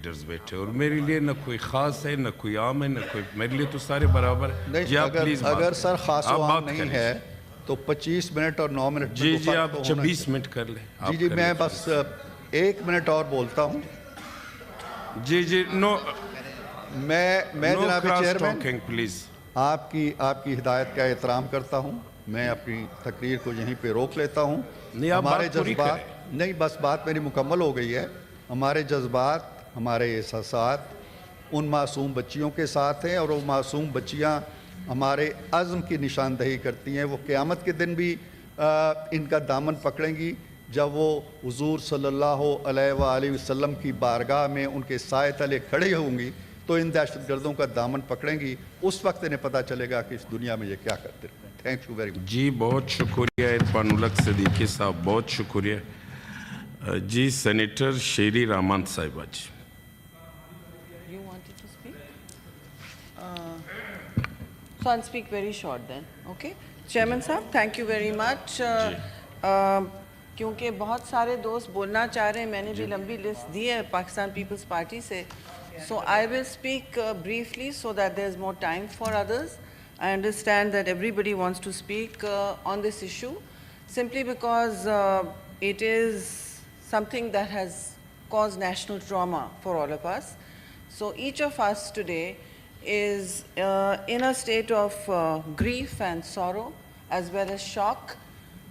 बैठे और मेरे लिए न कोई ख़ास है न कोई आम है न कोई, मेरे लिए तो सारे बराबर है। नहीं, अगर सर खास आम नहीं है तो 25 मिनट और 9 मिनट जी जी आप 26 मिनट कर लें। जी जी मैं बस 1 मिनट और बोलता हूँ। जी जी नो मैं जनाब चेयरमैन प्लीज आपकी हिदायत का एहतराम करता हूँ। मैं अपनी तकरीर को यहीं पे रोक लेता हूँ। हमारे जज्बात नहीं, बस बात मेरी मुकम्मल हो गई है। हमारे जज्बात, हमारे एहसासात उन मासूम बच्चियों के साथ हैं और वो मासूम बच्चियाँ हमारे अज़्म की निशानदही करती हैं। वो क़यामत के दिन भी इनका दामन पकड़ेंगी जब वो हुज़ूर सल्लल्लाहु अलैहि वसल्लम की बारगाह में उनके साए तले खड़े होंगी तो इन दहशतगर्दों का दामन पकड़ेंगी। उस वक्त इन्हें पता चलेगा कि इस दुनिया में ये क्या करते हैं। Thank you very much. जी बहुत शुक्रिया इरफानुल्लाह सदीकी साहब, बहुत शुक्रिया। जी सेनेटर शेरी रहमान साहिबा जी। You wanted to speak? So I'll speak very short then, okay? Chairman साहब, thank you very much. क्योंकि बहुत सारे दोस्त बोलना चाह रहे हैं, मैंने भी लंबी लिस्ट दी है पाकिस्तान पीपल्स पार्टी से, so I will speak briefly so that there's more time for others. I understand that everybody wants to speak on this issue, simply because it is something that has caused national trauma for all of us. So each of us today is in a state of grief and sorrow as well as shock,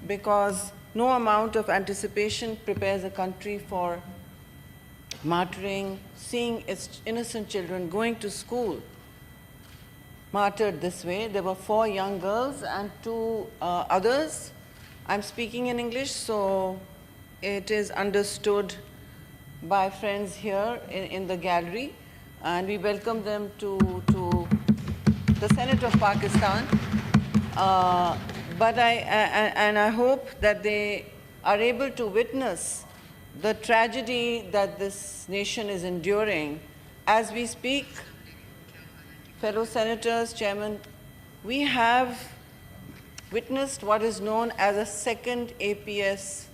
because no amount of anticipation prepares a country for martyring, seeing its innocent children going to school martyred this way. There were 4 young girls and 2 others. I'm speaking in English, so it is understood by friends here in the gallery, and we welcome them to the Senate of Pakistan. But I hope that they are able to witness the tragedy that this nation is enduring as we speak. Fellow senators, Chairman, we have witnessed what is known as a second APS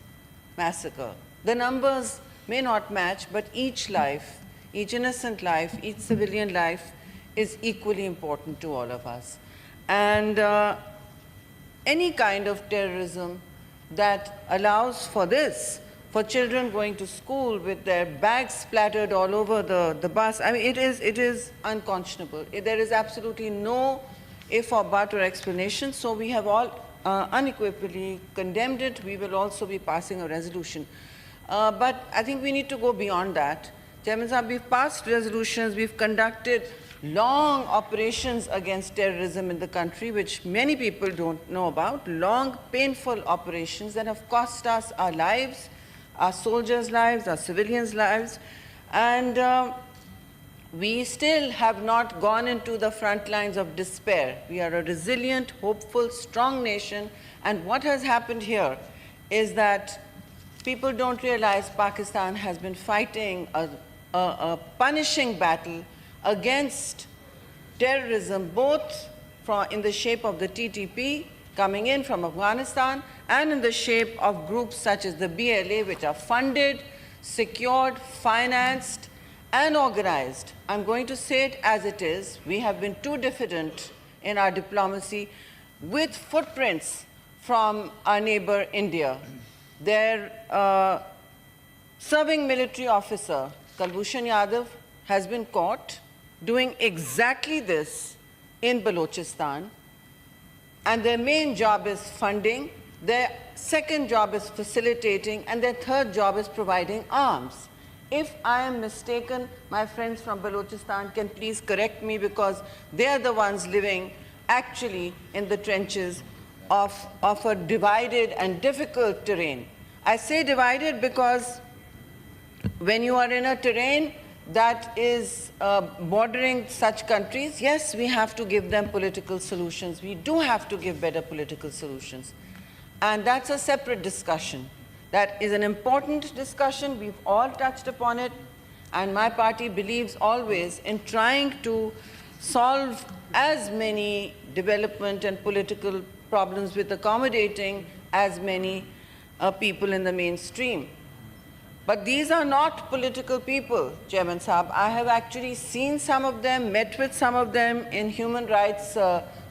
massacre. The numbers may not match, but each life, each innocent life, each civilian life is equally important to all of us. And any kind of terrorism that allows for this, for children going to school with their bags splattered all over the bus, I mean, it is unconscionable. There is absolutely no if or but or explanation. So we have all unequivocally condemned it. We will also be passing a resolution. But I think we need to go beyond that. Chairman Sahab, we've passed resolutions, we've conducted long operations against terrorism in the country, which many people don't know about, long, painful operations that have cost us our lives, our soldiers' lives, our civilians' lives, and we still have not gone into the front lines of despair. We are a resilient, hopeful, strong nation, and what has happened here is that people don't realize Pakistan has been fighting a punishing battle against terrorism, both in the shape of the TTP coming in from Afghanistan and in the shape of groups such as the BLA, which are funded, secured, financed, and organized. I'm going to say it as it is. We have been too diffident in our diplomacy, with footprints from our neighbor India. Their serving military officer, Kulbhushan Yadav, has been caught doing exactly this in Balochistan, and their main job is funding, their second job is facilitating, and their third job is providing arms. If I am mistaken, my friends from Balochistan can please correct me, because they are the ones living actually in the trenches of a divided and difficult terrain. I say divided because when you are in a terrain that is bordering such countries, yes, we have to give them political solutions. We do have to give better political solutions. And that's a separate discussion. That is an important discussion. We've all touched upon it. And my party believes always in trying to solve as many development and political problems with accommodating as many people in the mainstream. But these are not political people, Chairman Saab. I have actually seen some of them, met with some of them in human rights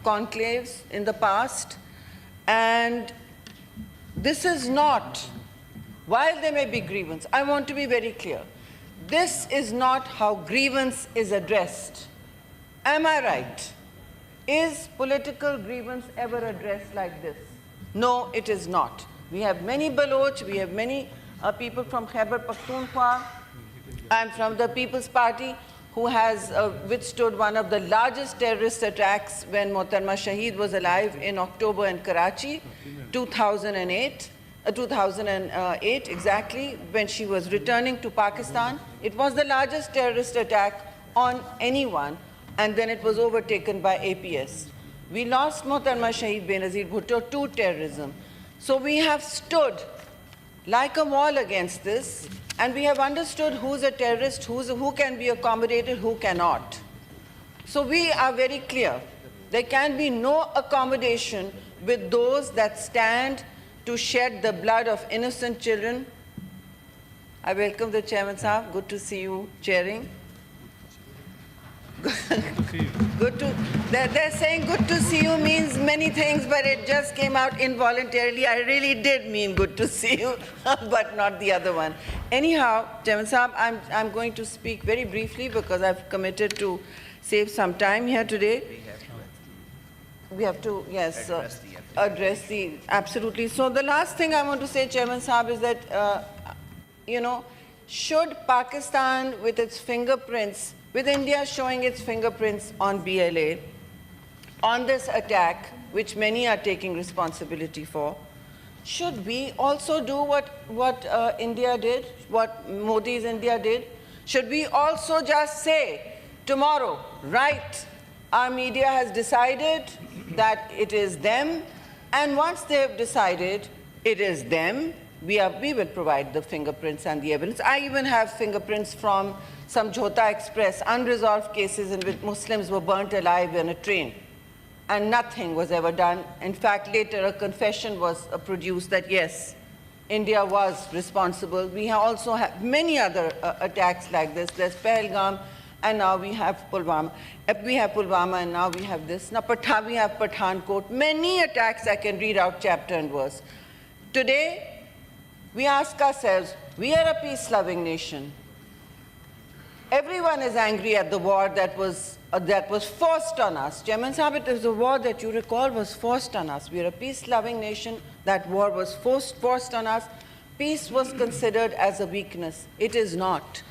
conclaves in the past. And this is not, while there may be grievance, I want to be very clear. This is not how grievance is addressed. Am I right? Is political grievance ever addressed like this? No, it is not. We have many Baloch, we have many people from Khyber Pakhtunkhwa. I'm from the People's Party, who has withstood one of the largest terrorist attacks when Mohtarma Shaheed was alive in October in Karachi, 2008 exactly, when she was returning to Pakistan. It was the largest terrorist attack on anyone, and then it was overtaken by APS. We lost Mohtarma Shaheed Benazir Bhutto to terrorism. So we have stood like a wall against this, and we have understood who's a terrorist, who can be accommodated, who cannot. So we are very clear. There can be no accommodation with those that stand to shed the blood of innocent children. I welcome the Chairman Sahab. Good to see you chairing. They're saying good to see you means many things, but it just came out involuntarily. I really did mean good to see you, but not the other one. Anyhow, Chairman Sahab, I'm going to speak very briefly because I've committed to save some time here today. We have to, yes, address the, absolutely. So the last thing I want to say, Chairman Sahab, is that, should Pakistan with its fingerprints, with India showing its fingerprints on BLA, on this attack, which many are taking responsibility for, should we also do what India did, what Modi's India did? Should we also just say, tomorrow, right, our media has decided that it is them, and once they have decided it is them, we will provide the fingerprints and the evidence. I even have fingerprints from some Jhota Express, unresolved cases in which Muslims were burnt alive in a train, and nothing was ever done. In fact, later a confession was produced that yes, India was responsible. We also have many other attacks like this. There's Pahalgam, and now we have Pulwama. We have Pulwama, and now we have this. Now we have Pathankot. Many attacks I can read out chapter and verse. Today, we ask ourselves, we are a peace-loving nation. Everyone is angry at the war that was forced on us. Chairman Sahib, it is a war that you recall was forced on us. We are a peace-loving nation. That war was forced on us. Peace was considered as a weakness. It is not.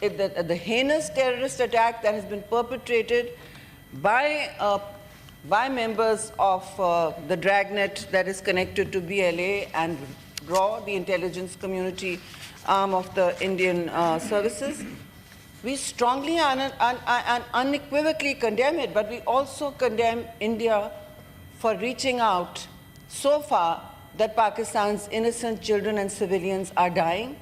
The heinous terrorist attack that has been perpetrated by members of the dragnet that is connected to BLA and RAW, the intelligence community arm of the Indian services, we strongly and unequivocally condemn it, but we also condemn India for reaching out so far that Pakistan's innocent children and civilians are dying,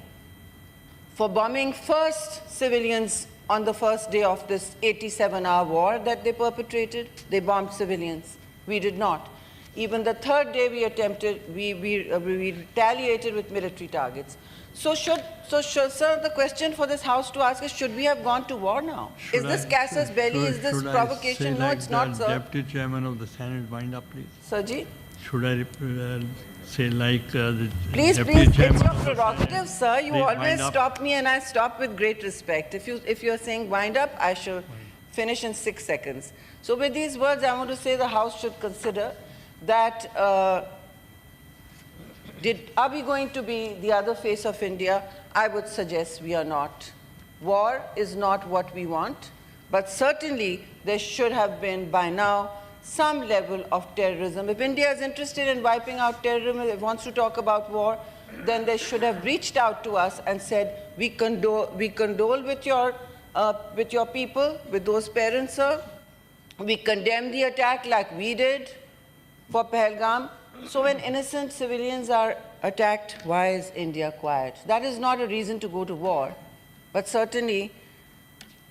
for bombing first civilians on the first day of this 87-hour war that they perpetrated. They bombed civilians. We did not. Even the third day we attempted, we retaliated with military targets. So sir, the question for this House to ask is, should we have gone to war now? Is this casus belli? Is this provocation? No, it's not, sir. Deputy Chairman of the Senate, wind up, please. Sirji? Should I say like the Please, Deputy Chairman it's your of the prerogative, sir. You Please always wind up. stop me, and I stop with great respect. If you're saying wind up, I shall finish in 6 seconds. So with these words, I want to say the House should consider that are we going to be the other face of India? I would suggest we are not. War is not what we want, but certainly there should have been by now some level of terrorism. If India is interested in wiping out terrorism, if it wants to talk about war, then they should have reached out to us and said, we condole with your people, with those parents, sir. We condemn the attack like we did for Pahalgam. So when innocent civilians are attacked, why is India quiet? That is not a reason to go to war, but certainly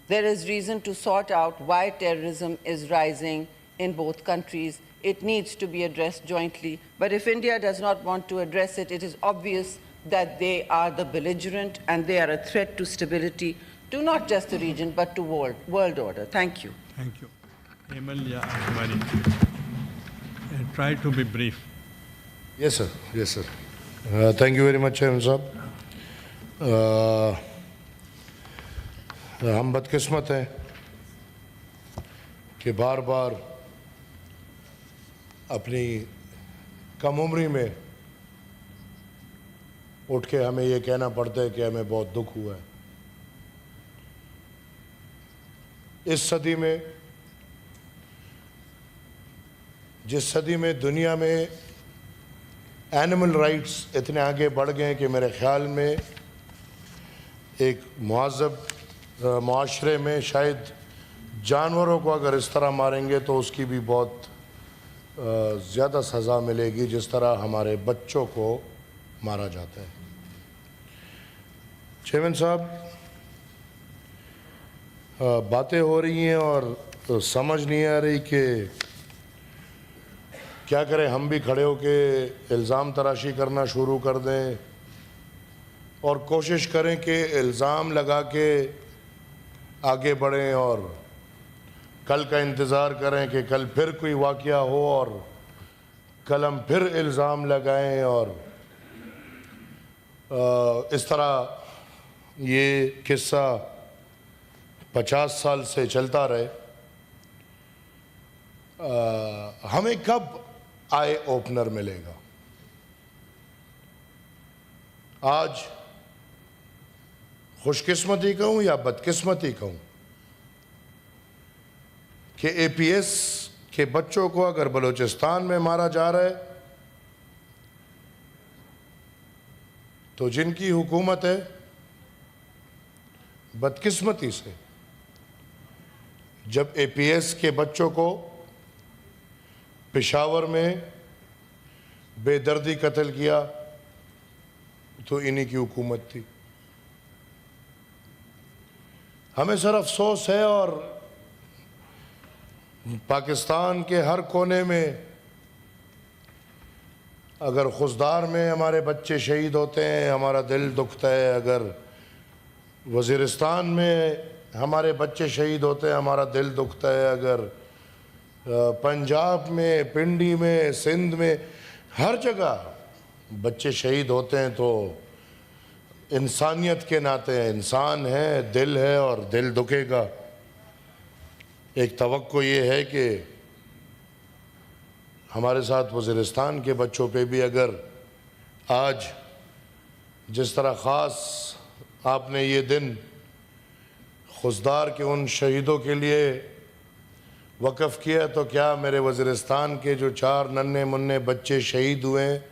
there is reason to sort out why terrorism is rising in both countries. It needs to be addressed jointly. But if India does not want to address it, it is obvious that they are the belligerent and they are a threat to stability to not just the region but to world order. Thank you. Thank you. Emal ya Ashmari. Try to be brief. Yes, sir. Yes, sir. Thank you very much, Chairman साहब. हम बदकिस्मत हैं कि बार बार अपनी कम उम्री में उठ के हमें ये कहना पड़ता है कि हमें बहुत दुख हुआ है. इस सदी में, जिस सदी में दुनिया में एनिमल राइट्स इतने आगे बढ़ गए हैं कि मेरे ख्याल में एक मुहज़्ज़ब मुआशरे में शायद जानवरों को अगर इस तरह मारेंगे तो उसकी भी बहुत ज़्यादा सज़ा मिलेगी जिस तरह हमारे बच्चों को मारा जाता है. चेयरमैन साहब, बातें हो रही हैं और समझ नहीं आ रही कि क्या करें. हम भी खड़े होके इल्ज़ाम तराशी करना शुरू कर दें और कोशिश करें कि इल्ज़ाम लगा के आगे बढ़ें और कल का इंतज़ार करें कि कल फिर कोई वाक़या हो और कल हम फिर इल्ज़ाम लगाएं और इस तरह ये किस्सा 50 साल से चलता रहे. हमें कब आई ओपनर मिलेगा? आज खुशकिस्मती कहूं या बदकिस्मती कहूं कि एपीएस के बच्चों को अगर बलूचिस्तान में मारा जा रहा है तो जिनकी हुकूमत है बदकिस्मती से जब एपीएस के बच्चों को पेशावर में बेदर्दी कत्ल किया तो इन्हीं की हुकूमत थी. हमें सर अफसोस है और पाकिस्तान के हर कोने में अगर खुशदार में हमारे बच्चे शहीद होते हैं हमारा दिल दुखता है. अगर वज़ीरिस्तान में हमारे बच्चे शहीद होते हैं हमारा दिल दुखता है. अगर पंजाब में, पिंडी में, सिंध में, हर जगह बच्चे शहीद होते हैं तो इंसानियत के नाते इंसान है, दिल है और दिल दुखेगा. एक तवक्को ये है कि हमारे साथ वज़ीरिस्तान के बच्चों पे भी अगर आज जिस तरह ख़ास आपने ये दिन खुशदार के उन शहीदों के लिए वक़फ़ किया तो क्या मेरे वज़ीरिस्तान के जो 4 नन्हे मुन्ने बच्चे शहीद हुए हैं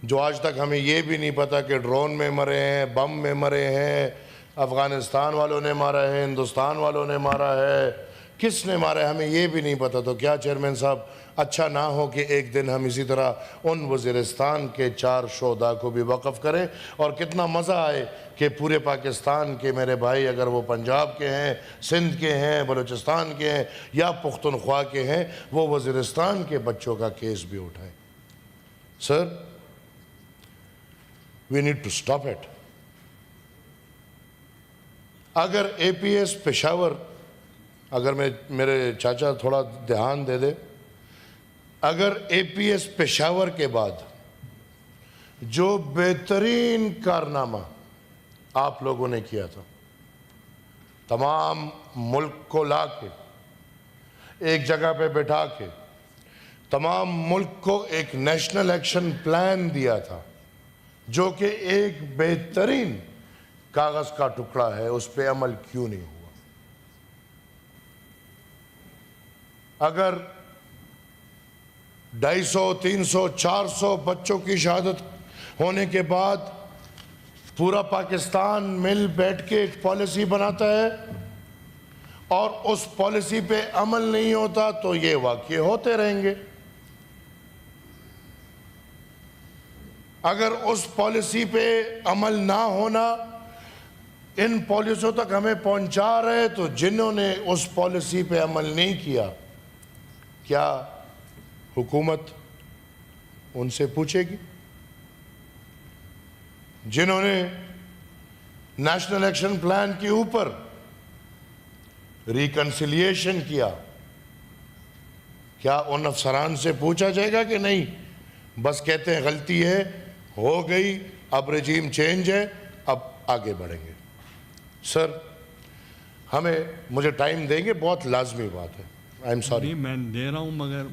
जो आज तक हमें ये भी नहीं पता कि ड्रोन में मरे हैं, बम में मरे हैं, अफ़गानिस्तान वालों ने मारा है, हिंदुस्तान वालों ने मारा है, किसने मारा है हमें ये भी नहीं पता. तो क्या चेयरमैन साहब अच्छा ना हो कि एक दिन हम इसी तरह उन वज़ीरिस्तान के 4 शोहदा को भी वक़फ़ करें और कितना मज़ा आए कि पूरे पाकिस्तान के मेरे भाई अगर वो पंजाब के हैं, सिंध के हैं, बलूचिस्तान के हैं या पुख्तनख्वा के हैं वो वज़ीरिस्तान के बच्चों का केस भी उठाएं. Sir, we need to stop it. अगर एपीएस पेशावर, अगर मेरे चाचा थोड़ा ध्यान दे दे, अगर एपीएस पेशावर के बाद जो बेहतरीन कारनामा आप लोगों ने किया था, तमाम मुल्क को ला के एक जगह पे बैठा के तमाम मुल्क को एक नेशनल एक्शन प्लान दिया था जो कि एक बेहतरीन कागज का टुकड़ा है, उस पे अमल क्यों नहीं हुआ? अगर 250, 300, 400 बच्चों की शहादत होने के बाद पूरा पाकिस्तान मिल बैठ के एक पॉलिसी बनाता है और उस पॉलिसी पे अमल नहीं होता तो ये वाक़ये होते रहेंगे. अगर उस पॉलिसी पे अमल ना होना इन पॉलिसियों तक हमें पहुंचा रहे तो जिन्होंने उस पॉलिसी पे अमल नहीं किया क्या हुकूमत उनसे पूछेगी? जिन्होंने नेशनल एक्शन प्लान के ऊपर रिकन्सिलिएशन किया, क्या उन अफसरान से पूछा जाएगा कि नहीं, बस कहते हैं गलती है, हो गई, अब रजीम चेंज है, अब आगे बढ़ेंगे? सर, मुझे टाइम देंगे, बहुत लाजमी बात है। I am sorry. मैं दे रहा हूं, मगर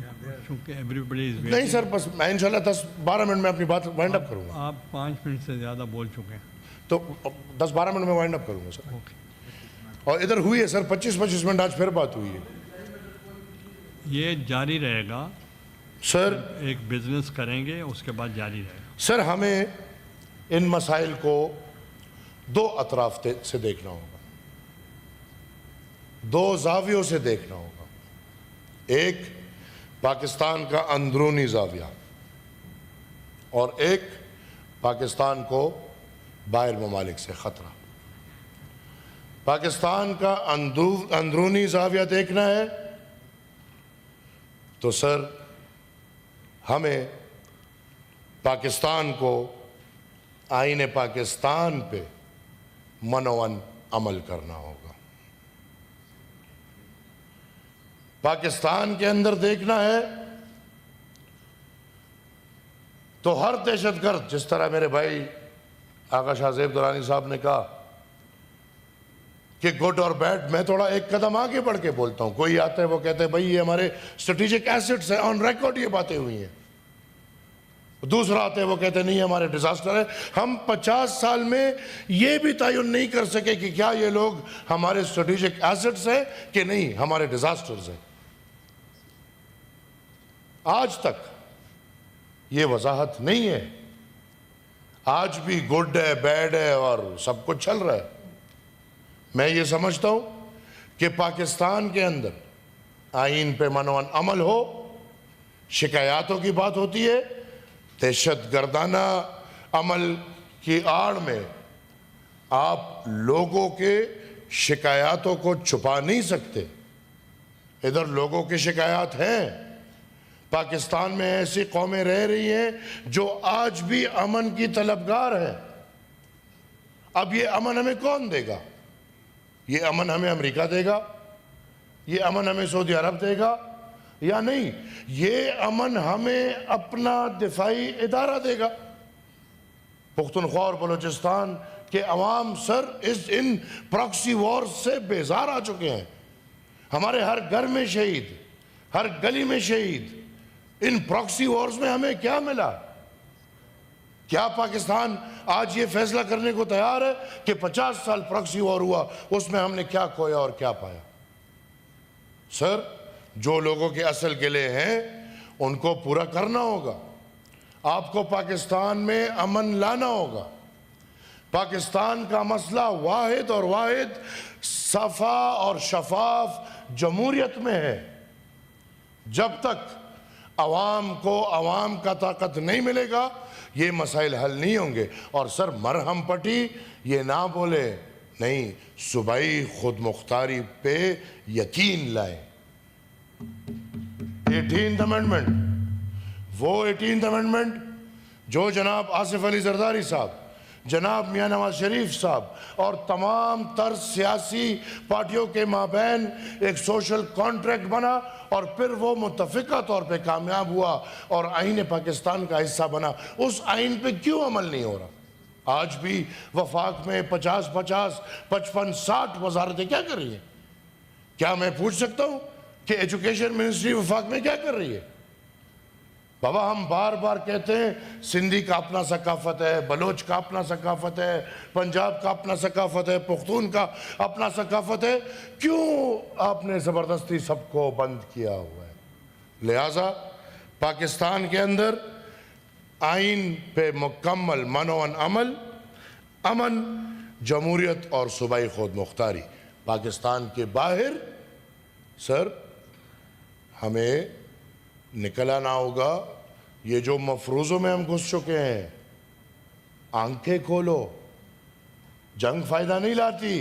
चूंकि एवरीबडी इज नहीं सर, बस मैं इंशाल्लाह 10-12 मिनट में अपनी बात वाइंड अप करूंगा। आप 5 मिनट से ज़्यादा बोल चुके हैं, तो 10-12 मिनट में वाइंड अप करूंगा सर। ओके। और इधर हुई है सर 25-25 मिनट आज फिर बात हुई है ये जारी रहेगा सर। एक बिजनेस करेंगे, उसके बाद जारी रहेगा। सर, हमें इन मसाइल को 2 अतराफ से देखना होगा, 2 जावियों से देखना होगा। एक पाकिस्तान का अंदरूनी जाविया और एक पाकिस्तान को बाहर ममालिक से ख़तरा। पाकिस्तान का अंदरूनी जाविया देखना है तो सर, हमें पाकिस्तान को आईने पाकिस्तान पे मनोवन अमल करना होगा। पाकिस्तान के अंदर देखना है तो हर दहशतगर्द, जिस तरह मेरे भाई आका शाहजेब दुरानी साहब ने कहा कि गुड और बैड, मैं थोड़ा एक कदम आगे बढ़ के बोलता हूं। कोई आता है वो कहते हैं भाई ये हमारे स्ट्रेटेजिक एसेट्स हैं, ऑन रिकॉर्ड ये बातें हुई हैं। दूसरा आते हैं वो कहते हैं नहीं हमारे डिजास्टर है। हम 50 साल में ये भी तयन नहीं कर सके कि क्या ये लोग हमारे स्ट्रेटेजिक एसेट्स हैं कि नहीं हमारे डिजास्टर्स हैं। आज तक ये वजाहत नहीं है। आज भी गुड है, बैड है और सब कुछ चल रहा है। मैं ये समझता हूं कि पाकिस्तान के अंदर आईन पे मनोवन अमल हो, शिकायतों की बात होती है, दहशतगर्दाना अमल की आड़ में आप लोगों के शिकायतों को छुपा नहीं सकते। इधर लोगों की शिकायत हैं। पाकिस्तान में ऐसी कौमें रह रही हैं जो आज भी अमन की तलबगार हैं। अब ये अमन हमें कौन देगा? ये अमन हमें अमेरिका देगा? ये अमन हमें सऊदी अरब देगा या नहीं? ये अमन हमें अपना दिफाई इदारा देगा। पुख्तनख्वा और बलूचिस्तान के अवाम सर इन प्रॉक्सी वॉर्स से बेजार आ चुके हैं। हमारे हर घर में शहीद, हर गली में शहीद। इन प्रॉक्सी वॉर्स में हमें क्या मिला? क्या पाकिस्तान आज ये फैसला करने को तैयार है कि 50 साल प्रॉक्सी वॉर हुआ, उसमें हमने क्या खोया और क्या पाया? सर, जो लोगों के असल गिले हैं उनको पूरा करना होगा। आपको पाकिस्तान में अमन लाना होगा। पाकिस्तान का मसला वाहिद और वाहिद सफा और शफाफ जमहूरियत में है। जब तक अवाम को अवाम का ताकत नहीं मिलेगा ये मसाइल हल नहीं होंगे। और सर, मरहम पट्टी ये ना बोले, नहीं, सूबाई खुद मुख्तारी पे यकीन लाए। 18th अमेंडमेंट, वो 18th अमेंडमेंट जो जनाब आसिफ अली जरदारी साहब, जनाब मियां नवाज शरीफ साहब और तमाम तर सियासी पार्टियों के माबैन एक सोशल कॉन्ट्रैक्ट बना और फिर वो मुत्तफिका तौर पे कामयाब हुआ और आईन पाकिस्तान का हिस्सा बना। उस आईन पे क्यों अमल नहीं हो रहा? आज भी वफाक में 50-50, 55-60 वजारतें क्या कर रही हैं? क्या मैं पूछ सकता हूं कि एजुकेशन मिनिस्ट्री वफाक में क्या कर रही है? बाबा, हम बार बार कहते हैं सिंधी का अपना सकाफत है, बलोच का अपना सकाफत है, पंजाब का अपना सकाफत है, पुख्तून का अपना सकाफत है। क्यों आपने ज़बरदस्ती सबको बंद किया हुआ है? लिहाजा पाकिस्तान के अंदर आइन पे मुकम्मल मनोवन अमल, अमन, जमहूरियत और सूबाई खुद मुख्तारी। पाकिस्तान के बाहर सर हमें निकल आना होगा। ये जो मफरूज़ों में हम घुस चुके हैं, आंखें खोलो, जंग फायदा नहीं लाती।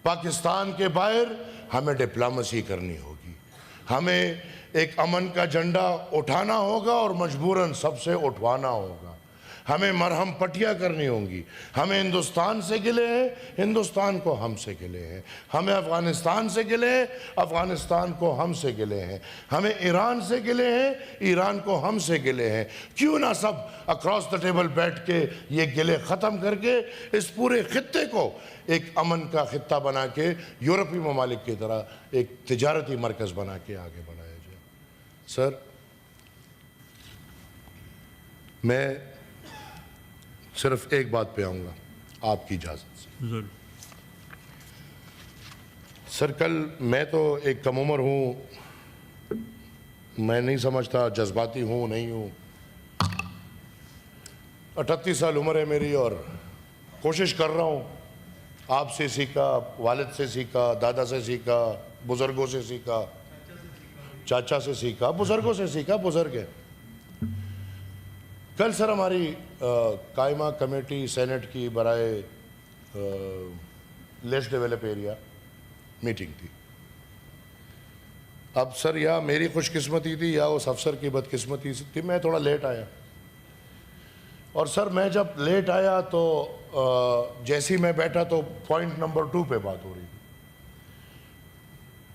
पाकिस्तान के बाहर हमें डिप्लोमेसी करनी होगी। हमें एक अमन का झंडा उठाना होगा और मजबूरन सबसे उठवाना होगा। ہمیں مرہم پٹیاں کرنی ہوں گی. ہمیں ہندوستان سے گلے ہیں, ہندوستان کو ہم سے گلے ہیں. ہمیں افغانستان سے گلے ہیں, افغانستان کو ہم سے گلے ہیں. ہمیں ایران سے گلے ہیں, ایران کو ہم سے گلے ہیں. کیوں نہ سب اکراس دا ٹیبل بیٹھ کے یہ گلے ختم کر کے اس پورے خطے کو ایک امن کا خطہ بنا کے یورپی ممالک کی طرح ایک تجارتی مرکز بنا کے آگے بڑھایا جائے. سر, میں صرف ایک بات پہ آؤں گا آپ کی اجازت سے. ضرور. سر, کل میں تو ایک کم عمر ہوں, میں نہیں سمجھتا جذباتی ہوں نہیں ہوں. 38 سال عمر ہے میری اور کوشش کر رہا ہوں. آپ سے سیکھا, والد سے سیکھا, دادا سے سیکھا, بزرگوں سے سیکھا, چاچا سے سیکھا, بزرگوں سے سیکھا, بزرگ ہیں. کل سر ہماری قائمہ کمیٹی سینٹ کی برائے لیس ڈیولپ ایریا میٹنگ تھی. اب سر یا میری خوش قسمتی تھی یا اس افسر کی بدقسمتی تھی, میں تھوڑا لیٹ آیا. اور سر میں جب لیٹ آیا تو جیسے ہی میں بیٹھا تو پوائنٹ نمبر 2 پہ بات ہو رہی تھی.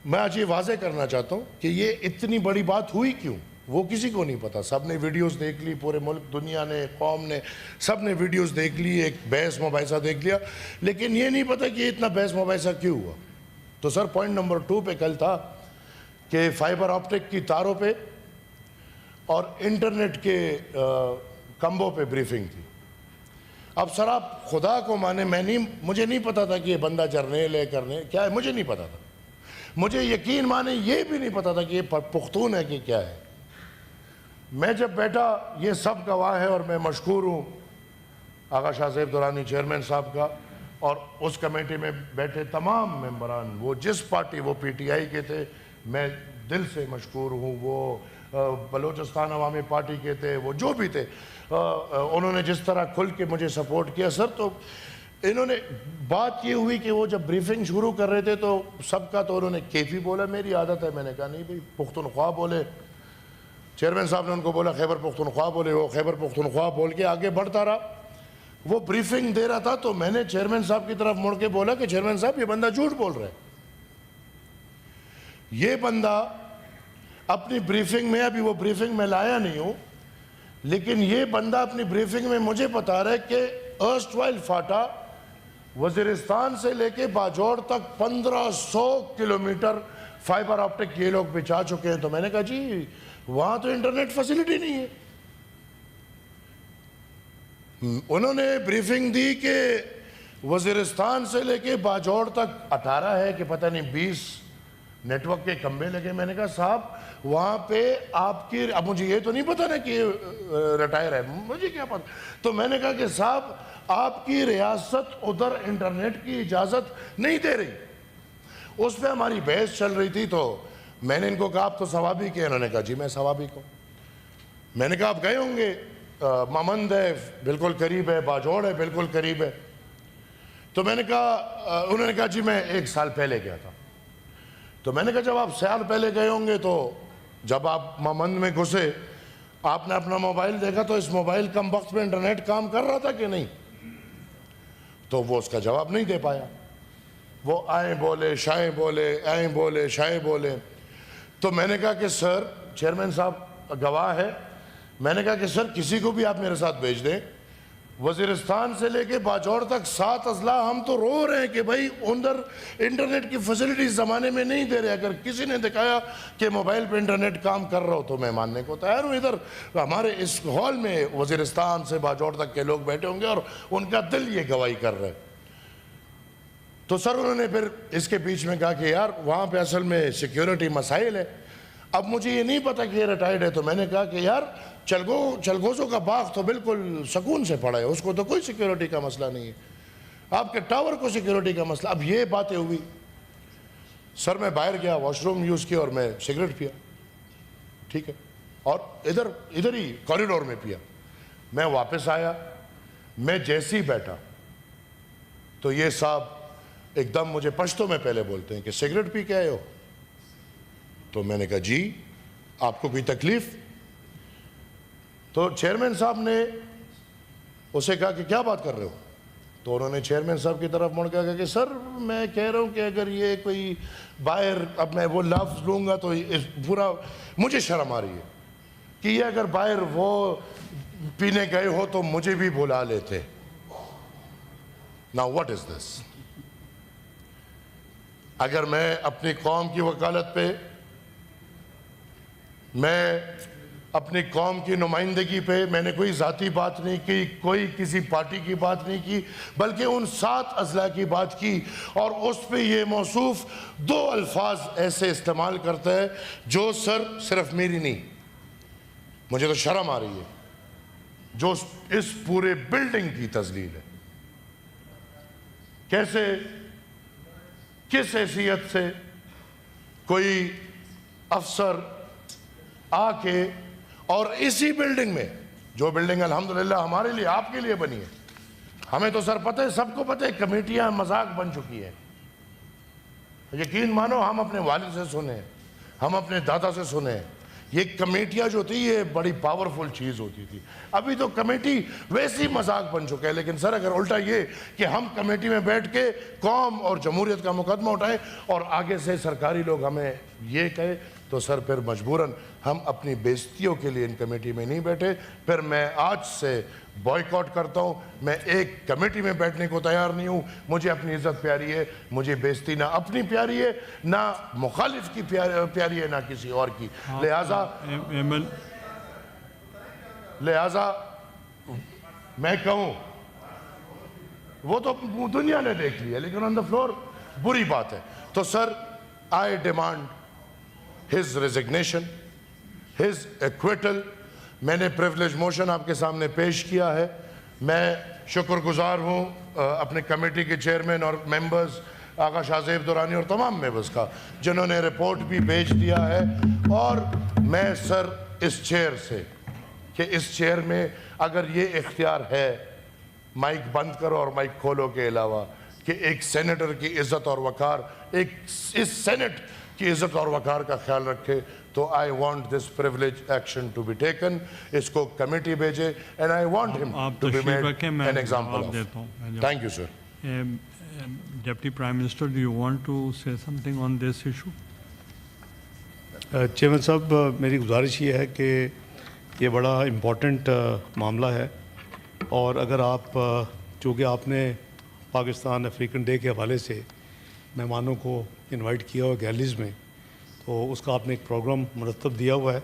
میں آج یہ واضح کرنا چاہتا ہوں کہ یہ اتنی بڑی بات ہوئی کیوں, وہ کسی کو نہیں پتا. سب نے ویڈیوز دیکھ لی, پورے ملک, دنیا نے, قوم نے, سب نے ویڈیوز دیکھ لی, ایک بحث مباحثہ دیکھ لیا, لیکن یہ نہیں پتا کہ اتنا بحث مباحثہ کیوں ہوا. تو سر پوائنٹ نمبر 2 پہ کل تھا کہ فائبر آپٹک کی تاروں پہ اور انٹرنیٹ کے کمبوں پہ بریفنگ تھی. اب سر آپ خدا کو مانے, مجھے نہیں پتا تھا کہ یہ بندہ جرنیل ہے, کرنے کیا ہے, مجھے نہیں پتا تھا. مجھے یقین مانے یہ بھی نہیں پتا تھا کہ یہ پختون ہے کہ کیا ہے. میں جب بیٹھا, یہ سب گواہ ہے اور میں مشکور ہوں آغا شاہ زیب درانی چیئرمین صاحب کا, اور اس کمیٹی میں بیٹھے تمام ممبران, وہ جس پارٹی, وہ پی ٹی آئی کے تھے, میں دل سے مشکور ہوں. وہ بلوچستان عوامی پارٹی کے تھے, وہ جو بھی تھے, انہوں نے جس طرح کھل کے مجھے سپورٹ کیا. سر تو انہوں نے بات یہ ہوئی کہ وہ جب بریفنگ شروع کر رہے تھے تو سب کا تو انہوں نے کیفی بولا, میری عادت ہے, میں نے کہا نہیں بھائی پختونخوا بولے. چیئرمین صاحب نے ان کو بولا خیبر پختونخوا بولے, وہ خیبر پختونخوا بول کے آگے بڑھتا رہا. وہ بریفنگ دے رہا تھا تو میں نے چیئرمین صاحب کی طرف مڑ کے بولا کہ چیئرمین صاحب یہ بندہ جھوٹ بول رہا ہے. یہ بندہ اپنی بریفنگ میں, ابھی وہ بریفنگ میں لایا نہیں ہوں, لیکن یہ بندہ اپنی بریفنگ میں مجھے بتا رہا ہے کہ ارسٹوائل فاٹا وزیرستان سے لے کے باجوڑ تک 1500 کلومیٹر فائبر آپٹک یہ لوگ بچھا چکے ہیں. تو میں نے کہا جی وہاں تو انٹرنیٹ فیسلٹی نہیں ہے. انہوں نے بریفنگ دی کہ وزیرستان سے لے کے باجوڑ تک 18 ہے کہ پتہ نہیں 20 نیٹ ورک کے کمبے لگے. میں نے کہا صاحب وہاں پہ آپ کی, اب مجھے یہ تو نہیں پتا نا کہ ریٹائر ہے, مجھے کیا پتا. تو میں نے کہا کہ صاحب آپ کی ریاست ادھر انٹرنیٹ کی اجازت نہیں دے رہی. اس پہ ہماری بحث چل رہی تھی تو میں نے ان کو کہا آپ تو ثوابی کے, انہوں نے کہا جی میں ثوابی کو. میں نے کہا آپ گئے ہوں گے, مامند ہے بالکل قریب ہے, باجوڑ ہے بالکل قریب ہے. تو میں نے کہا, انہوں نے کہا جی میں 1 سال پہلے گیا تھا. تو میں نے کہا جب آپ سال پہلے گئے ہوں گے تو جب آپ مامند میں گھسے آپ نے اپنا موبائل دیکھا تو اس موبائل کم وقت میں انٹرنیٹ کام کر رہا تھا کہ نہیں. تو وہ اس کا جواب نہیں دے پایا. وہ آئیں بولے شائیں بولے, آئیں بولے شائیں بولے. تو میں نے کہا کہ سر, چیئرمین صاحب گواہ ہے, میں نے کہا کہ سر کسی کو بھی آپ میرے ساتھ بھیج دیں, وزیرستان سے لے کے باجوڑ تک 7 اضلاع, ہم تو رو رہے ہیں کہ بھائی اندر انٹرنیٹ کی فیسلٹی اس زمانے میں نہیں دے رہے. اگر کسی نے دکھایا کہ موبائل پہ انٹرنیٹ کام کر رہا ہو تو میں ماننے کو تیار ہوں. ادھر ہمارے اس ہال میں وزیرستان سے باجوڑ تک کے لوگ بیٹھے ہوں گے اور ان کا دل یہ گواہی کر رہے. تو سر انہوں نے پھر اس کے بیچ میں کہا کہ یار وہاں پہ اصل میں سیکیورٹی مسائل ہے. اب مجھے یہ نہیں پتا کہ یہ ریٹائرڈ ہے. تو میں نے کہا کہ یار چلگوزوں کا باغ تو بالکل سکون سے پڑا ہے, اس کو تو کوئی سیکیورٹی کا مسئلہ نہیں ہے. آپ کے ٹاور کو سیکیورٹی کا مسئلہ. اب یہ باتیں ہوئی. سر میں باہر گیا, واش روم یوز کیا اور میں سگریٹ پیا, ٹھیک ہے, اور ادھر ہی کوریڈور میں پیا. میں واپس آیا, میں جیسے ہی بیٹھا تو یہ صاحب ایک دم مجھے پشتوں میں پہلے بولتے ہیں کہ سگریٹ پی کے آئے ہو. تو میں نے کہا جی آپ کو کوئی تکلیف. تو چیئرمین صاحب نے اسے کہا کہ کیا بات کر رہے ہو؟ تو انہوں نے چیئرمین صاحب کی طرف مڑ کہا کہ سر میں کہہ رہا ہوں کہ اگر یہ کوئی باہر، اب میں وہ لفظ لوں گا تو پورا مجھے شرم آ رہی ہے کہ یہ اگر باہر وہ پینے گئے ہو تو مجھے بھی بلا لیتے. Now what is this? اگر میں اپنی قوم کی وکالت پہ، میں اپنی قوم کی نمائندگی پہ، میں نے کوئی ذاتی بات نہیں کی، کوئی کسی پارٹی کی بات نہیں کی، بلکہ ان 7 اضلاع کی بات کی، اور اس پہ یہ موصوف 2 الفاظ ایسے استعمال کرتا ہے جو سر صرف میری نہیں، مجھے تو شرم آ رہی ہے، جو اس پورے بلڈنگ کی تذلیل ہے. کیسے، کس حیثیت سے کوئی افسر آ کے، اور اسی بلڈنگ میں، جو بلڈنگ الحمدللہ ہمارے لیے، آپ کے لیے بنی ہے، ہمیں تو سر پتہ ہے، سب کو پتہ ہے، کمیٹیاں مذاق بن چکی ہیں. یقین مانو ہم اپنے والد سے سنے ہیں، ہم اپنے دادا سے سنے ہیں، یہ کمیٹیاں جو تھی یہ بڑی پاورفل چیز ہوتی تھی. ابھی تو کمیٹی ویسی مذاق بن چکا ہے. لیکن سر اگر الٹا یہ کہ ہم کمیٹی میں بیٹھ کے قوم اور جمہوریت کا مقدمہ اٹھائیں اور آگے سے سرکاری لوگ ہمیں یہ کہے، تو سر پھر مجبوراً ہم اپنی بےزتیوں کے لیے ان کمیٹی میں نہیں بیٹھے. پھر میں آج سے بائیکاٹ کرتا ہوں، میں ایک کمیٹی میں بیٹھنے کو تیار نہیں ہوں. مجھے اپنی عزت پیاری ہے، مجھے بےزتی نہ اپنی پیاری ہے، نہ مخالف کی پیاری ہے، نہ کسی اور کی. لہٰذا میں کہوں، وہ تو دنیا نے دیکھ لیا، لیکن آن دا فلور بری بات ہے. تو سر آئی demand his resignation, his acquittal. میں نے پریولیج موشن آپ کے سامنے پیش کیا ہے. میں شکر گزار ہوں اپنے کمیٹی کے چیئرمین اور ممبرز آقا شاہ زیب دورانی اور تمام ممبرز کا، جنہوں نے رپورٹ بھی بھیج دیا ہے. اور میں سر اس چیئر سے، کہ اس چیئر میں اگر یہ اختیار ہے مائک بند کرو اور مائک کھولو کے علاوہ، کہ ایک سینیٹر کی عزت اور وقار، ایک اس سینٹ کی عزت اور وقار کا خیال رکھے، تو I want this privilege action to be taken. اس کو کمیٹی بھیجے and I want him to be made an example of. Thank you, sir. Deputy Prime Minister, do you want to say something on this issue? Chairman صاحب، میری گزارش یہ ہے کہ یہ بڑا امپورٹنٹ معاملہ ہے، اور اگر آپ، چونکہ آپ نے پاکستان افریقن ڈے کے حوالے سے مہمانوں کو انوائٹ کیا ہوا گیلریز میں، تو اس کا آپ نے ایک پروگرام مرتب دیا ہوا ہے،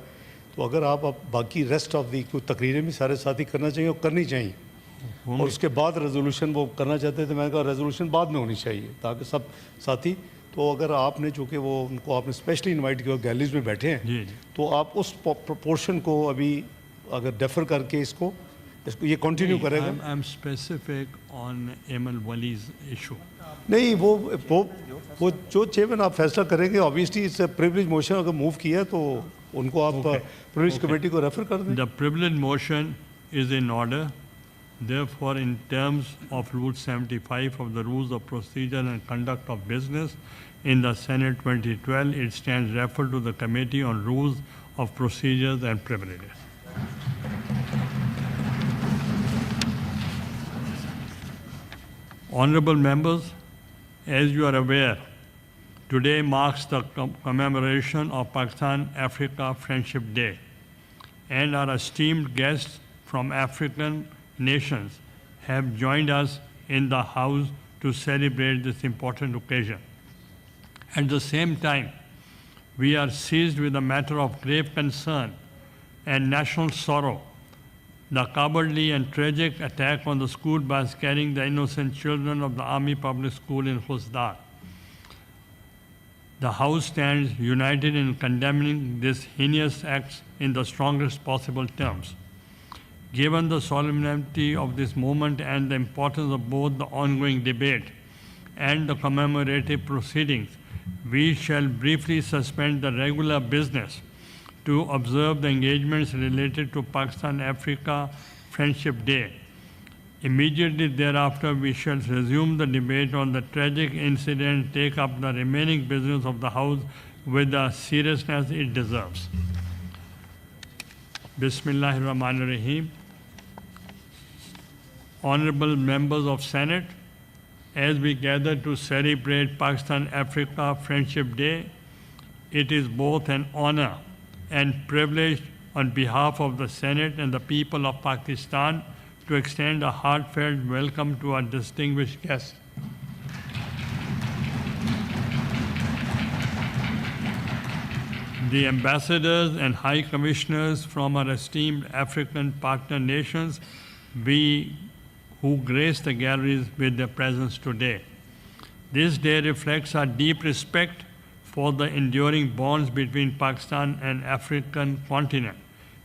تو اگر آپ باقی ریسٹ آف دی کوئی تقریریں بھی سارے ساتھی کرنا چاہیے اور کرنی چاہیے، اور اس کے بعد ریزولوشن وہ کرنا چاہتے تھے، میں نے کہا ریزولوشن بعد میں ہونی چاہیے تاکہ سب ساتھی، تو اگر آپ نے چونکہ وہ ان کو آپ نے اسپیشلی انوائٹ کیا گیلریز میں بیٹھے ہیں، تو آپ اس پورشن کو ابھی اگر ڈیفر کر کے اس کو یہ کنٹینیو کرے گا. I'm specific on Emil Wali's issue. نہیں، وہ جو چیئرمین آپ فیصلہ کریں گے، obviously it's a privilege motion اگر موو کیا تو ان کو آپ privilege کمیٹی کو ریفر کر دیں. The privilege motion is in order. Therefore, in terms of Rule 75 of the Rules of Procedure and Conduct of Business in the Senate 2012, it stands referred to the Committee on Rules of Procedures and Privileges. Honorable members, as you are aware, today marks the commemoration of Pakistan-Africa Friendship Day, and our esteemed guests from African nations have joined us in the House to celebrate this important occasion. At the same time, we are seized with a matter of grave concern and national sorrow, the cowardly and tragic attack on the school bus carrying the innocent children of the Army Public School in Khusdar. The House stands united in condemning these heinous acts in the strongest possible terms. Given the solemnity of this moment and the importance of both the ongoing debate and the commemorative proceedings, we shall briefly suspend the regular business to observe the engagements related to Pakistan-Africa Friendship Day. Immediately thereafter, we shall resume the debate on the tragic incident and take up the remaining business of the House with the seriousness it deserves. Bismillahir Rahmanir Rahim. honorable members of Senate, as we gather to celebrate Pakistan-Africa Friendship Day, it is both an honor and privilege on behalf of the Senate and the people of Pakistan to extend a heartfelt welcome to our distinguished guests. The ambassadors and high commissioners from our esteemed African partner nations, who grace the galleries with their presence today. This day reflects our deep respect for the enduring bonds between Pakistan and African continent.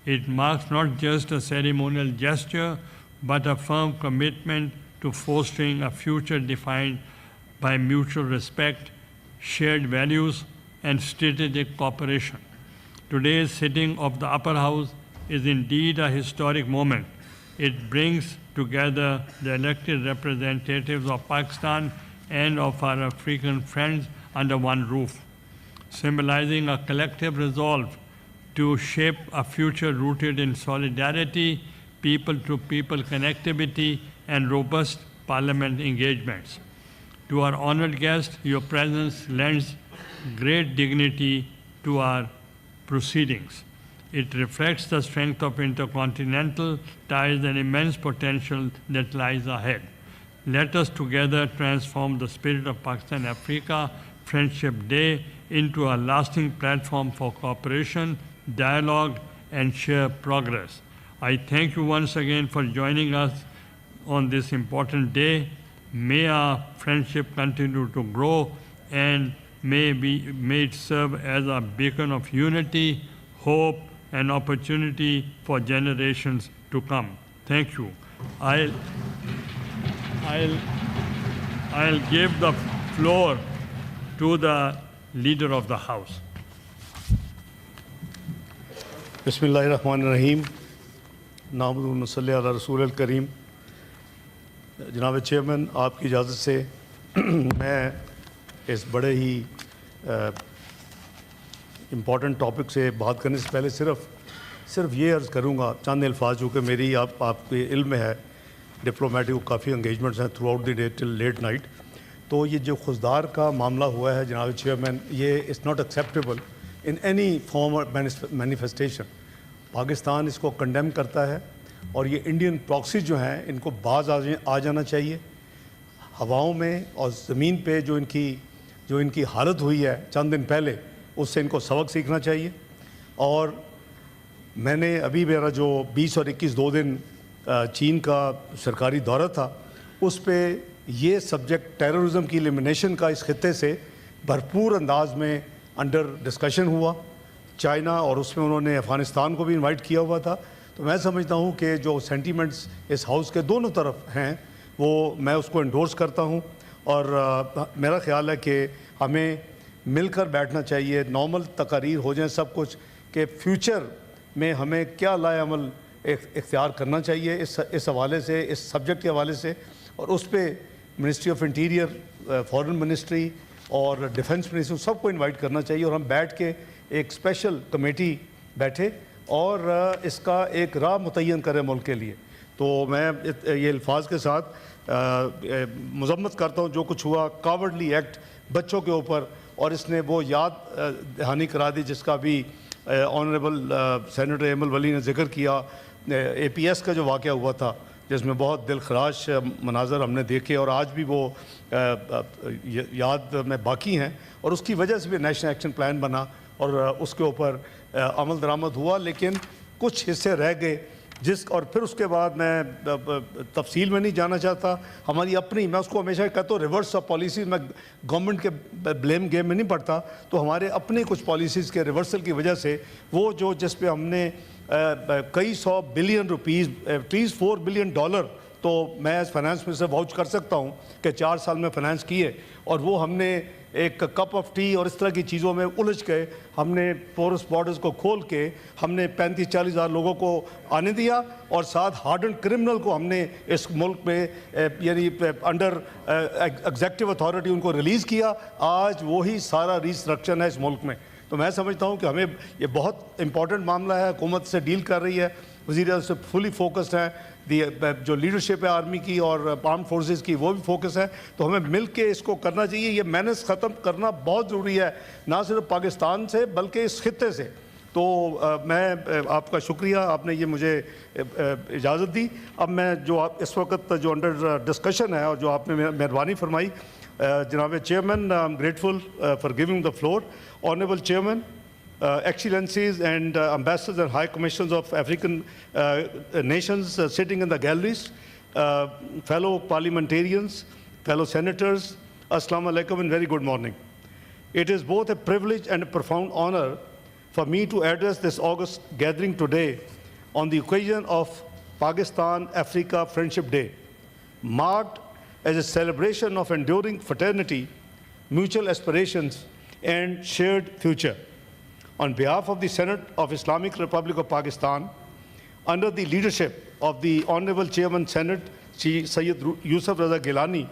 It marks not just a ceremonial gesture, but a firm commitment to fostering a future defined by mutual respect, shared values, and strategic cooperation. Today's sitting of the Upper House is indeed a historic moment. It brings together the elected representatives of Pakistan and of our African friends under one roof, symbolizing a collective resolve to shape a future rooted in solidarity, people-to-people connectivity, and robust parliament engagements. To our honored guests, your presence lends great dignity to our proceedings. It reflects the strength of intercontinental ties and immense potential that lies ahead. Let us together transform the spirit of Pakistan-Africa Friendship Day into a lasting platform for cooperation, dialogue, and shared progress. I thank you once again for joining us on this important day. May our friendship continue to grow and may it serve as a beacon of unity, hope, and opportunity for generations to come. Thank you. I'll give the floor to the leader of the House. बिस्मिल्लाहिर्रहमानिर्रहीम नामदु नसल्ली अला रसूल अल करीम। जनाब chairman, आपकी इजाज़त से मैं इस बड़े ही इम्पॉर्टेंट टॉपिक से बात करने से पहले सिर्फ ये अर्ज़ करूँगा चंद अल्फाज, जो कि मेरी आपके इल्म में है, डिप्लोमेटिक काफ़ी एंगेजमेंट्स हैं throughout the day till late night. तो ये जो खुजदार का मामला हुआ है जनाब चेयरमैन, ये it's not acceptable in any form और मैनिफेस्टेशन। पाकिस्तान इसको कंडेम करता है और ये इंडियन प्रॉक्सी जो हैं इनको बाज आ जाना चाहिए। हवाओं में और ज़मीन पे जो इनकी हालत हुई है चंद दिन पहले, उससे इनको सबक सीखना चाहिए। और मैंने अभी मेरा जो 20 और 21 2 दिन चीन का सरकारी दौरा था, उस पे ये सब्जेक्ट टेररिज्म की एलिमिनेशन का इस खित्ते से भरपूर अंदाज में अंडर डिस्कशन हुआ। चाइना और उसमें उन्होंने अफ़गानिस्तान को भी इनवाइट किया हुआ था। तो मैं समझता हूँ कि जो सेंटीमेंट्स इस हाउस के दोनों तरफ हैं वो मैं उसको एंडोर्स करता हूँ। और मेरा ख़्याल है कि हमें मिलकर बैठना चाहिए, नॉर्मल तकारीर हो जाए सब कुछ, कि फ्यूचर में हमें क्या लाए अमल इख्तियार करना चाहिए इस हवाले से, इस सब्जेक्ट के हवाले से। और उस पर ministry of interior, foreign ministry और डिफेंस मिनिस्ट्री सबको इनवाइट करना चाहिए और हम बैठ के एक स्पेशल कमेटी बैठे और इसका एक राह मुतय्यन करें मुल्क के लिए। तो मैं ये अल्फाज के साथ मज़म्मत करता हूँ जो कुछ हुआ कावर्डली एक्ट बच्चों के ऊपर, और इसने वो याद दहानी करा दी जिसका भी ऑनरेबल सेनेटर एमल वली ने जिक्र किया, APS का जो वाक़या हुआ था जिसमें बहुत दिलखराश मनाजर हमने देखे और आज भी वो याद में बाकी हैं। और उसकी वजह से भी नेशनल एक्शन प्लान बना और उसके ऊपर अमल दरामद हुआ, लेकिन कुछ हिस्से रह गए और फिर उसके बाद मैं तफसील में नहीं जाना चाहता। हमारी अपनी, मैं उसको हमेशा कहता हूँ रिवर्स ऑफ पॉलिसीज़, मैं गवर्नमेंट के ब्लेम गेम में नहीं पड़ता। तो हमारे अपने कुछ पॉलिसीज़ के रिवर्सल की वजह से वो जो जिस पे हमने कई सौ बिलियन रुपीज़, एटलीस्ट $4 बिलियन, तो मैं एज फाइनेंस मिनिस्टर वाउच कर सकता हूँ कि 4 साल में फाइनेंस किए, और वो हमने एक कप ऑफ टी और इस तरह की चीज़ों में उलझ गए। हमने पोरस बॉर्डर्स को खोल के हमने 35-40 हज़ार लोगों को आने दिया और साथ हार्डन क्रिमिनल को हमने इस मुल्क में यानी अंडर एग्जेक्टिव अथॉरिटी उनको रिलीज़ किया। आज वही सारा रिस्ट्रक्शन है इस मुल्क में। तो मैं समझता हूँ कि हमें ये बहुत इंपॉर्टेंट मामला है, हुकूमत से डील कर रही है वज़ीर आज़म फुली फोकस्ड हैं, जो लीडरशिप है आर्मी की और आर्म फोर्सेस की वो भी फोकस है। तो हमें मिल के इसको करना चाहिए। ये मैनेज ख़त्म करना बहुत ज़रूरी है, ना सिर्फ पाकिस्तान से बल्कि इस खित्ते से। तो मैं आपका शुक्रिया, आपने ये मुझे इजाज़त दी। अब मैं जो इस वक्त जो अंडर डिस्कशन है और जो आपने मेहरबानी फरमाई, जनाब chairman, I am grateful for giving the floor. Honourable chairman, Excellencies and Ambassadors and High Commissioners of African nations sitting in the galleries, fellow parliamentarians, fellow senators, Assalamu alaikum and very good morning. It is both a privilege and a profound honor for me to address this August gathering today on the occasion of Pakistan-Africa Friendship Day, marked as a celebration of enduring fraternity, mutual aspirations, and shared future. On behalf of the Senate of Islamic Republic of Pakistan, under the leadership of the Honorable Chairman Senate, Sayyid Yusuf Raza Gilani,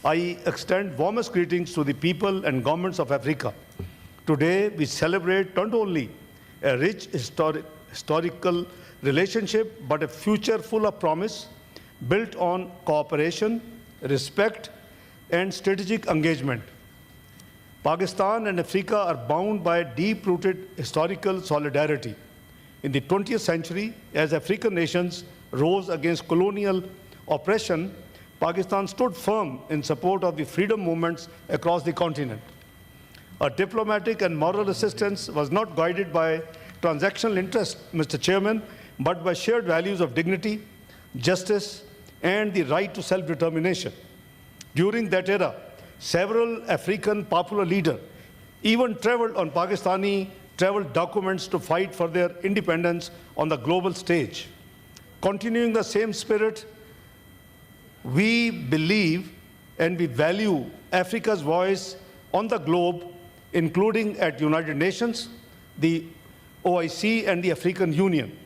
I extend warmest greetings to the people and governments of Africa. Today, we celebrate not only a rich historical relationship, but a future full of promise, built on cooperation, respect, and strategic engagement. Pakistan and Africa are bound by deep-rooted historical solidarity. In the 20th century, as African nations rose against colonial oppression, Pakistan stood firm in support of the freedom movements across the continent. Our diplomatic and moral assistance was not guided by transactional interest, Mr. Chairman, but by shared values of dignity, justice, and the right to self-determination. During that era, several African popular leaders even traveled on Pakistani travel documents to fight for their independence on the global stage. Continuing the same spirit, we believe and we value Africa's voice on the globe, including at United Nations, the OIC, and the African Union.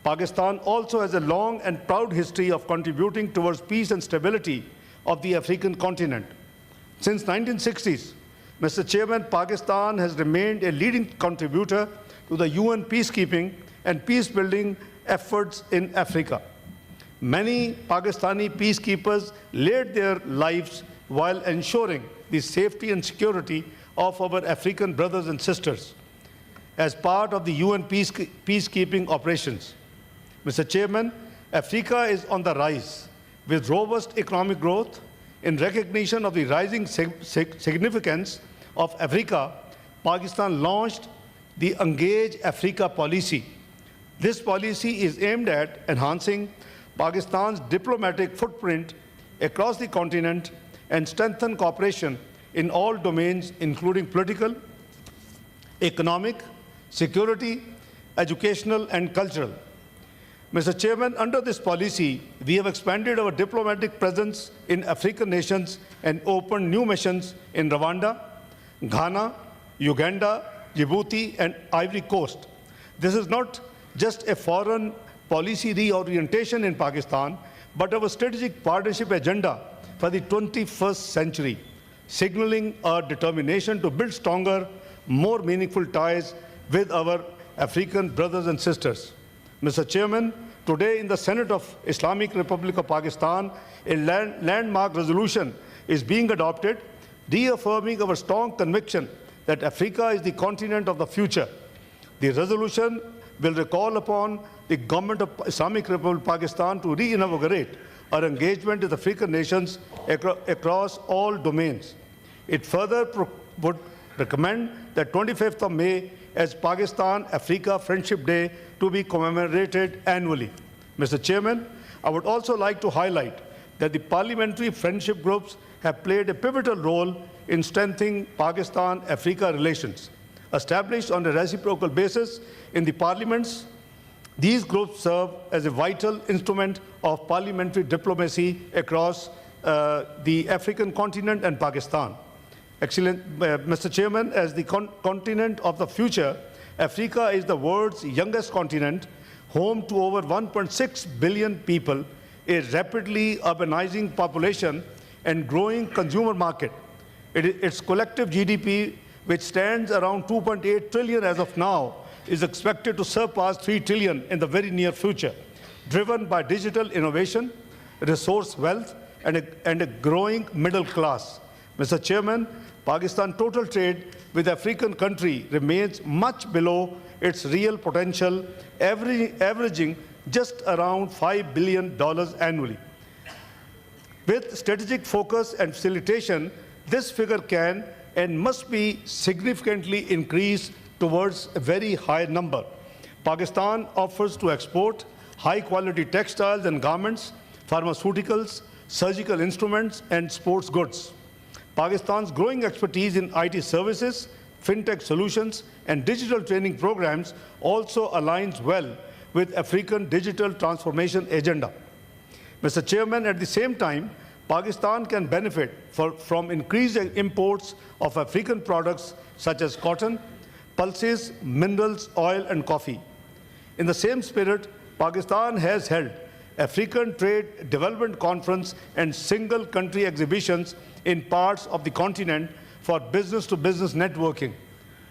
Pakistan also has a long and proud history of contributing towards peace and stability of the African continent. Since 1960s, Mr. Chairman, Pakistan has remained a leading contributor to the UN peacekeeping and peace-building efforts in Africa. Many Pakistani peacekeepers laid their lives while ensuring the safety and security of our African brothers and sisters as part of the UN peacekeeping operations. Mr. Chairman, Africa is on the rise with robust economic growth. In recognition of the rising significance of Africa, Pakistan launched the Engage Africa policy. This policy is aimed at enhancing Pakistan's diplomatic footprint across the continent and strengthen cooperation in all domains, including political, economic, security, educational, and cultural. Mr. Chairman, under this policy, we have expanded our diplomatic presence in African nations and opened new missions in Rwanda, Ghana, Uganda, Djibouti, and Ivory Coast. This is not just a foreign policy reorientation in Pakistan, but our strategic partnership agenda for the 21st century, signaling our determination to build stronger, more meaningful ties with our African brothers and sisters. Mr. Chairman, today in the Senate of Islamic Republic of Pakistan, a landmark resolution is being adopted, reaffirming our strong conviction that Africa is the continent of the future. The resolution will recall upon the government of Islamic Republic of Pakistan to reinvigorate our engagement with African nations across all domains. It further would recommend the 25th of May as Pakistan-Africa Friendship Day to be commemorated annually. Mr. Chairman, I would also like to highlight that the parliamentary friendship groups have played a pivotal role in strengthening Pakistan-Africa relations. Established on a reciprocal basis in the parliaments, these groups serve as a vital instrument of parliamentary diplomacy across the African continent and Pakistan. Excellent, Mr. Chairman, as the continent of the future, Africa is the world's youngest continent, home to over 1.6 billion people, a rapidly urbanizing population, and growing consumer market. Its collective GDP, which stands around 2.8 trillion as of now, is expected to surpass 3 trillion in the very near future, driven by digital innovation, resource wealth, and a growing middle class. Mr. Chairman, Pakistan's total trade with African countries remains much below its real potential, averaging just around $5 billion annually. With strategic focus and facilitation, this figure can and must be significantly increased towards a very high number. Pakistan offers to export high-quality textiles and garments, pharmaceuticals, surgical instruments, and sports goods. Pakistan's growing expertise in IT services, fintech solutions, and digital training programs also aligns well with African digital transformation agenda. Mr. Chairman, at the same time, Pakistan can benefit from increased imports of African products such as cotton, pulses, minerals, oil, and coffee. In the same spirit, Pakistan has held African Trade Development Conference and single country exhibitions in parts of the continent for business-to-business networking.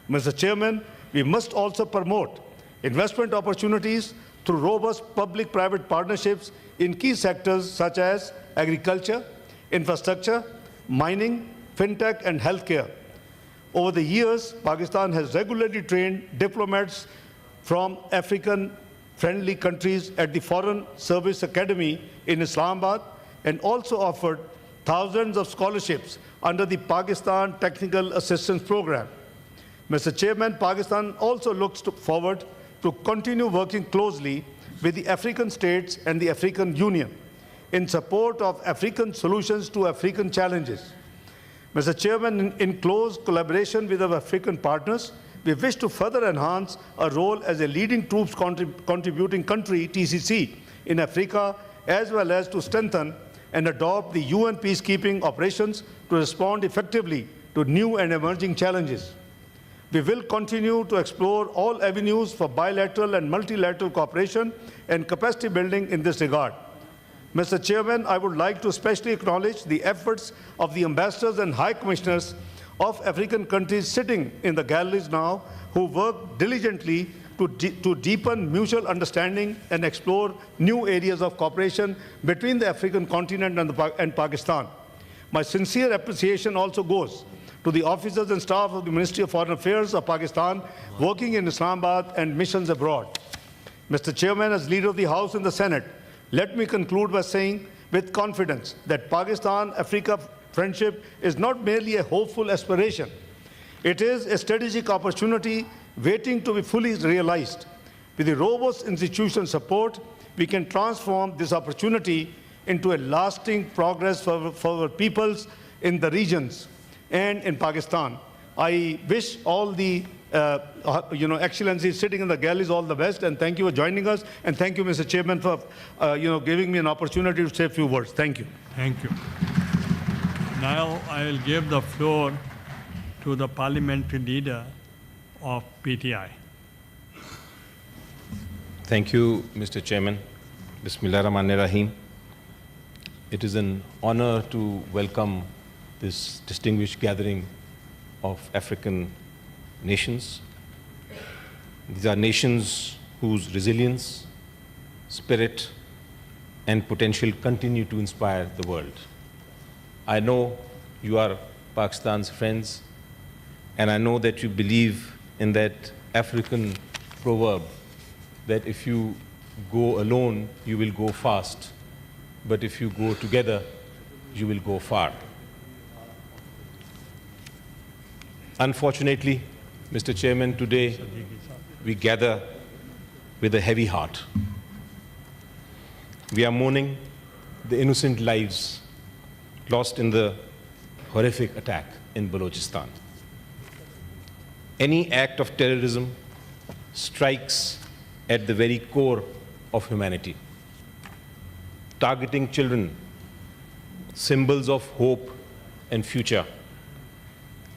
Mr. Chairman, we must also promote investment opportunities through robust public-private partnerships in key sectors such as agriculture, infrastructure, mining, fintech, and healthcare. Over the years, Pakistan has regularly trained diplomats from African-friendly countries at the Foreign Service Academy in Islamabad and also offered thousands of scholarships under the Pakistan Technical Assistance Program. Mr. Chairman, Pakistan also looks forward to continue working closely with the African states and the African Union in support of African solutions to African challenges. Mr. Chairman, in close collaboration with our African partners, we wish to further enhance our role as a leading troops contributing country, TCC, in Africa, as well as to strengthen and adopt the UN peacekeeping operations to respond effectively to new and emerging challenges. We will continue to explore all avenues for bilateral and multilateral cooperation and capacity building in this regard. Mr. Chairman, I would like to especially acknowledge the efforts of the ambassadors and high commissioners of African countries sitting in the galleries now, who work diligently to deepen mutual understanding and explore new areas of cooperation between the African continent and Pakistan. My sincere appreciation also goes to the officers and staff of the Ministry of Foreign Affairs of Pakistan working in Islamabad and missions abroad. Mr. Chairman, as leader of the House and the Senate, let me conclude by saying with confidence that Pakistan-Africa friendship is not merely a hopeful aspiration. It is a strategic opportunity waiting to be fully realized. With the robust institutional support, we can transform this opportunity into a lasting progress for our peoples in the regions and in Pakistan. I wish all the excellencies sitting in the galleries all the best, and thank you for joining us, and thank you, Mr. Chairman, for giving me an opportunity to say a few words. Thank you. Thank you. Now I will give the floor to the parliamentary leader of PTI. Thank you, Mr. Chairman. Bismillahirrahmanirrahim. It is an honor to welcome this distinguished gathering of African nations. These are nations whose resilience, spirit, and potential continue to inspire the world. I know you are Pakistan's friends, and I know that you believe in that African proverb that if you go alone, you will go fast, but if you go together, you will go far. Unfortunately, Mr. Chairman, today we gather with a heavy heart. We are mourning the innocent lives lost in the horrific attack in Balochistan. Any act of terrorism strikes at the very core of humanity. Targeting children, symbols of hope and future,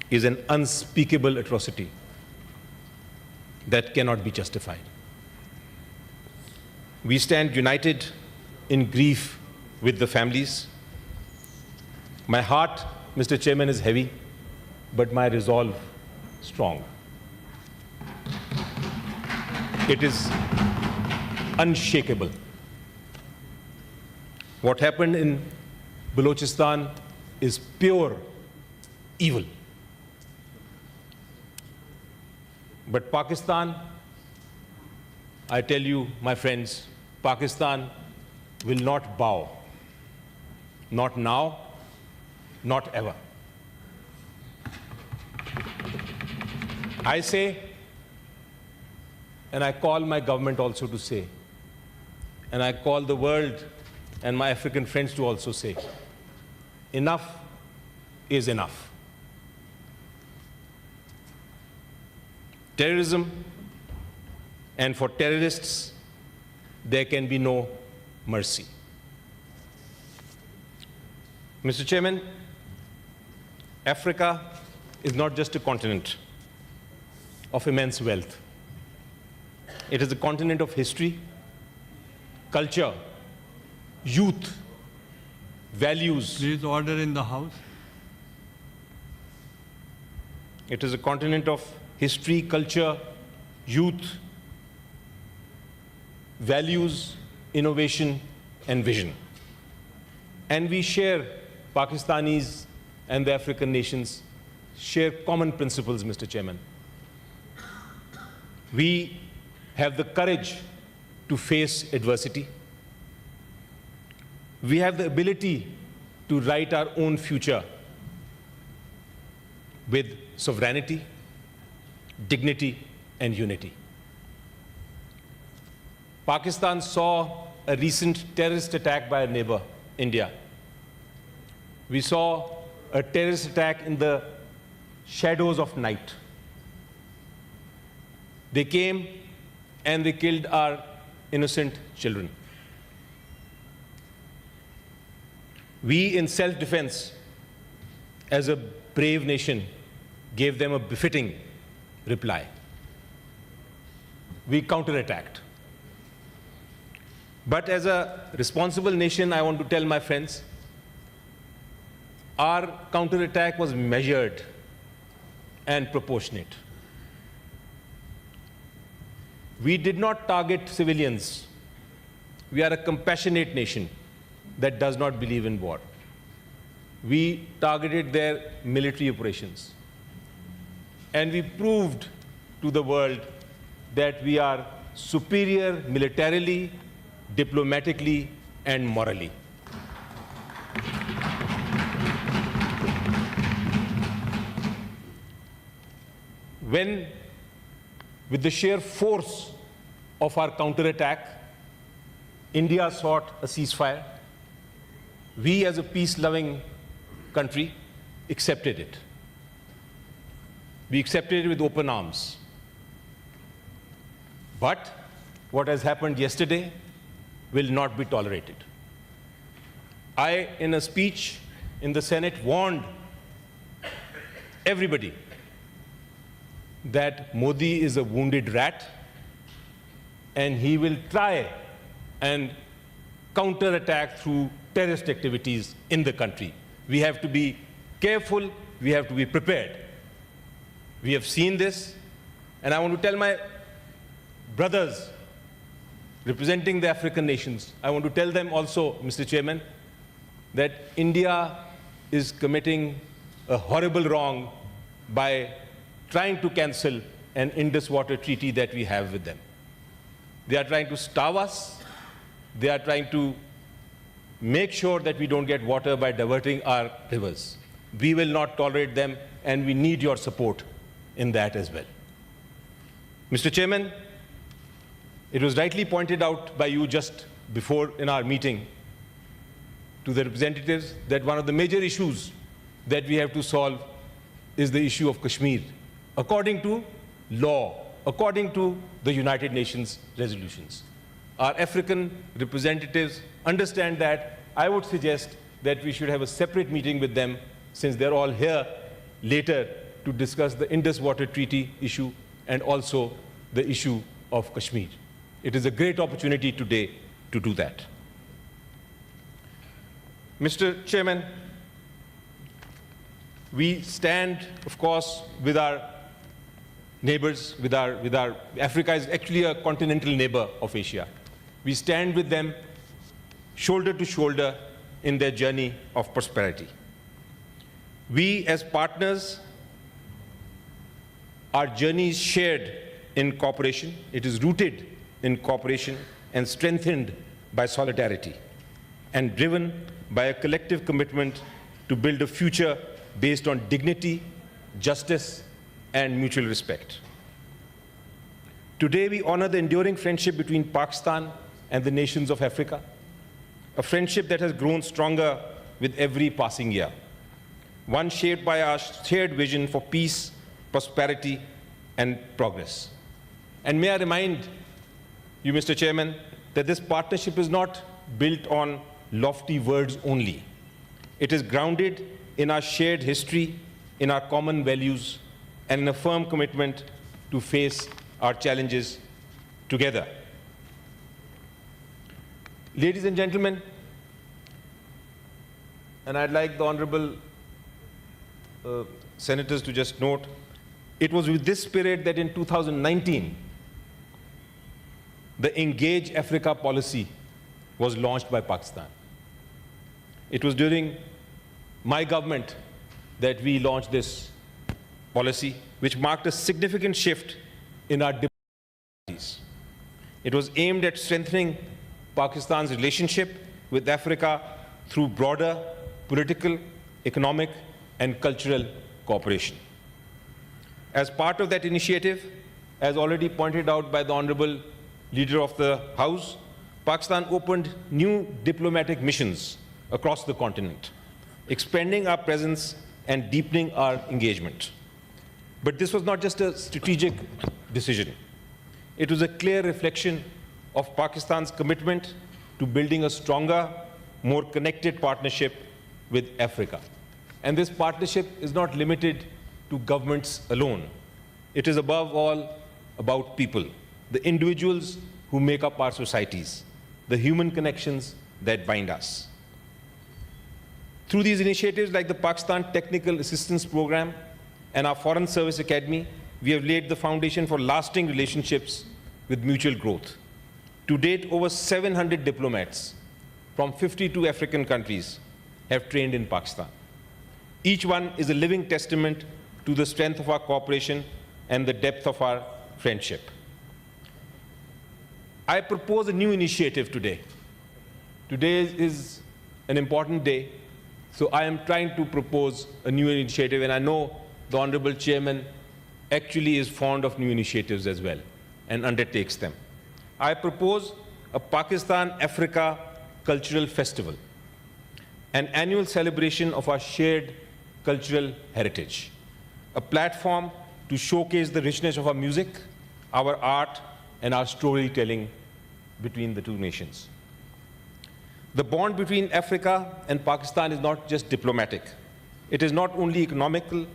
is an unspeakable atrocity that cannot be justified. We stand united in grief with the families. My heart, Mr. Chairman, is heavy, but my resolve strong. It is unshakable. What happened in Balochistan is pure evil. But Pakistan, I tell you, my friends, Pakistan will not bow. Not now, not ever. I say, and I call my government also to say, and I call the world and my African friends to also say, enough is enough. Terrorism, and for terrorists, there can be no mercy. Mr. Chairman, Africa is not just a continent of immense wealth. It is a continent of history, culture, youth, values. Please order in the House. It is a continent of history, culture, youth, values, innovation, and vision. And we share, Pakistanis and the African nations share common principles, Mr. Chairman. We have the courage to face adversity. We have the ability to write our own future with sovereignty, dignity, and unity. Pakistan saw a recent terrorist attack by a neighbor, India. We saw a terrorist attack in the shadows of night. They came and they killed our innocent children. We, in self-defense, as a brave nation, gave them a befitting reply. We counterattacked. But as a responsible nation, I want to tell my friends, our counterattack was measured and proportionate. We did not target civilians. We are a compassionate nation that does not believe in war. We targeted their military operations. And we proved to the world that we are superior militarily, diplomatically, and morally. When, with the sheer force of our counterattack, India sought a ceasefire, we as a peace-loving country accepted it. We accepted it with open arms. But what has happened yesterday will not be tolerated. I, in a speech in the Senate, warned everybody that Modi is a wounded rat and he will try and counterattack through terrorist activities in the country. We have to be careful, we have to be prepared. We have seen this, and I want to tell my brothers representing the African nations, I want to tell them also, Mr. Chairman, that India is committing a horrible wrong by trying to cancel an Indus Water Treaty that we have with them. They are trying to starve us. They are trying to make sure that we don't get water by diverting our rivers. We will not tolerate them, and we need your support in that as well. Mr. Chairman, it was rightly pointed out by you just before in our meeting to the representatives that one of the major issues that we have to solve is the issue of Kashmir, according to law, according to the United Nations resolutions. Our African representatives understand that. I would suggest that we should have a separate meeting with them, since they're all here later, to discuss the Indus Water Treaty issue and also the issue of Kashmir. It is a great opportunity today to do that. Mr. Chairman, we stand, of course, with our neighbors, Africa is actually a continental neighbor of Asia. We stand with them shoulder to shoulder in their journey of prosperity. We as partners, our journey is shared in cooperation. It is rooted in cooperation and strengthened by solidarity and driven by a collective commitment to build a future based on dignity, justice, and mutual respect. Today, we honor the enduring friendship between Pakistan and the nations of Africa, a friendship that has grown stronger with every passing year, one shaped by our shared vision for peace, prosperity, and progress. And may I remind you, Mr. Chairman, that this partnership is not built on lofty words only. It is grounded in our shared history, in our common values, and in a firm commitment to face our challenges together. Ladies and gentlemen, and I'd like the honorable senators to just note, it was with this spirit that in 2019, the Engage Africa policy was launched by Pakistan. It was during my government that we launched this policy, which marked a significant shift in our diplomacy. It was aimed at strengthening Pakistan's relationship with Africa through broader political, economic, and cultural cooperation. As part of that initiative, as already pointed out by the Honorable Leader of the House, Pakistan opened new diplomatic missions across the continent, expanding our presence and deepening our engagement. But this was not just a strategic decision. It was a clear reflection of Pakistan's commitment to building a stronger, more connected partnership with Africa. And this partnership is not limited to governments alone. It is above all about people, the individuals who make up our societies, the human connections that bind us. Through these initiatives like the Pakistan Technical Assistance Program and our Foreign Service Academy, we have laid the foundation for lasting relationships with mutual growth. To date, over 700 diplomats from 52 African countries have trained in Pakistan. Each one is a living testament to the strength of our cooperation and the depth of our friendship. I propose a new initiative today. Today is an important day, so I am trying to propose a new initiative, and I know the Honorable Chairman actually is fond of new initiatives as well and undertakes them. I propose a Pakistan-Africa Cultural Festival, an annual celebration of our shared cultural heritage, a platform to showcase the richness of our music, our art, and our storytelling between the two nations. The bond between Africa and Pakistan is not just diplomatic. It is not only economical,